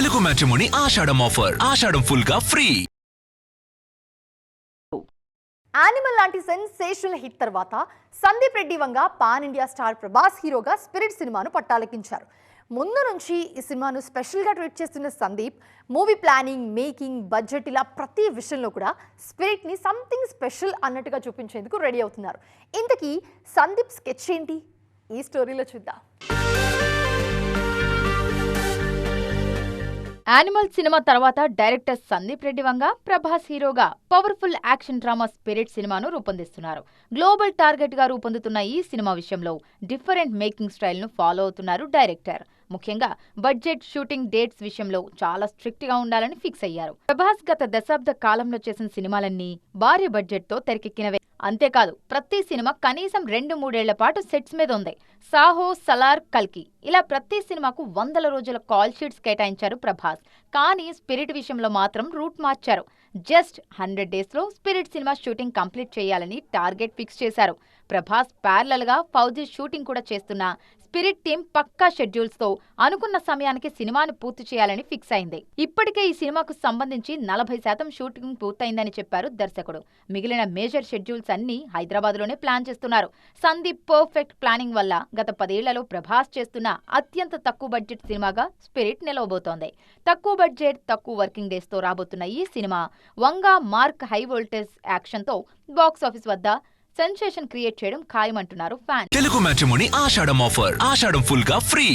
Telugu matrimony ఆషాఢం offer. ఆషాఢం full గా free. Animal లాంటి sensational hit తర్వాత Sandeep Reddy Vanga pan India star Prabhas హీరోగా స్పిరిట్ సినిమాను పట్టాలెక్కించారు. ముందు నుంచి ఈ సినిమాను స్పెషల్గా ట్రీట్ చేస్తున్న Sandeep movie planning, making, budget ఇలా ప్రతి విషయంలో కూడా స్పిరిట్ని సంథింగ్ స్పెషల్ అన్నట్టుగా చూపించేందుకు రెడీ అవుతున్నారు. ఇంతకీ సందీప్ స్కెచ్ ఏంటి? ఈ స్టోరీలో చూద్దాం. యానిమల్ సినిమా తర్వాత డైరెక్టర్ సందీప్ రెడ్డి వంగ ప్రభాస్ హీరోగా పవర్ఫుల్ యాక్షన్ డ్రామా స్పిరిట్ సినిమాను రూపొందిస్తున్నారు. గ్లోబల్ టార్గెట్ గా రూపొందుతున్న ఈ సినిమా విషయంలో డిఫరెంట్ మేకింగ్ స్టైల్ ను ఫాలో అవుతున్నారు డైరెక్టర్. ముఖ్యంగా బడ్జెట్, షూటింగ్ డేట్స్ విషయంలో చాలా స్ట్రిక్ట్ గా ఉండాలని ఫిక్స్ అయ్యారు. ప్రభాస్ గత దశాబ్ద కాలంలో చేసిన సినిమాలన్నీ భారీ బడ్జెట్ తో తెరకెక్కినవే. అంతేకాదు ప్రతి సినిమా కనీసం 2-3 ఏళ్ల పాటు సెట్స్ మీద ఉంది. సాహో, సలార్, కల్కి ఇలా ప్రతి సినిమాకు 100 రోజుల కాల్ షీట్స్ కేటాయించారు ప్రభాస్. కానీ స్పిరిట్ విషయంలో మాత్రం రూట్ మార్చారు. జస్ట్ 100 డేస్ లో స్పిరిట్ సినిమా షూటింగ్ కంప్లీట్ చేయాలని టార్గెట్ ఫిక్స్ చేశారు. ప్రభాస్ ప్యారలల్ గా ఫౌజీ షూటింగ్ కూడా చేస్తున్న స్పిరిట్ టీం పక్కా షెడ్యూల్స్ తో అనుకున్న సమయానికి సినిమాను పూర్తి చేయాలని ఫిక్స్ అయింది. ఇప్పటికే ఈ సినిమాకు సంబంధించి 40% షూటింగ్ పూర్తయిందని చెప్పారు దర్శకుడు. మిగిలిన మేజర్ షెడ్యూల్స్ అన్ని హైదరాబాద్ లోనే ప్లాన్ చేస్తున్నారు. సందీప్ పర్ఫెక్ట్ ప్లానింగ్ వల్ల గత 10 ఏళ్లలో ప్రభాస్ చేస్తున్న అత్యంత తక్కువ బడ్జెట్ సినిమాగా స్పిరిట్ నిలవబోతోంది. తక్కువ బడ్జెట్, తక్కువ వర్కింగ్ డేస్ తో రాబోతున్న ఈ cinema Vanga mark high voltage action తో బాక్స్ ఆఫీస్ వద్ద సెన్సేషన్ క్రియేట్ చేయడం ఖాయమంటున్నారు ఫ్యాన్స్. తెలుగు మ్యాట్రిమోనీ ఆషాఢం ఆఫర్. ఆషాఢం ఫుల్ గా ఫ్రీ.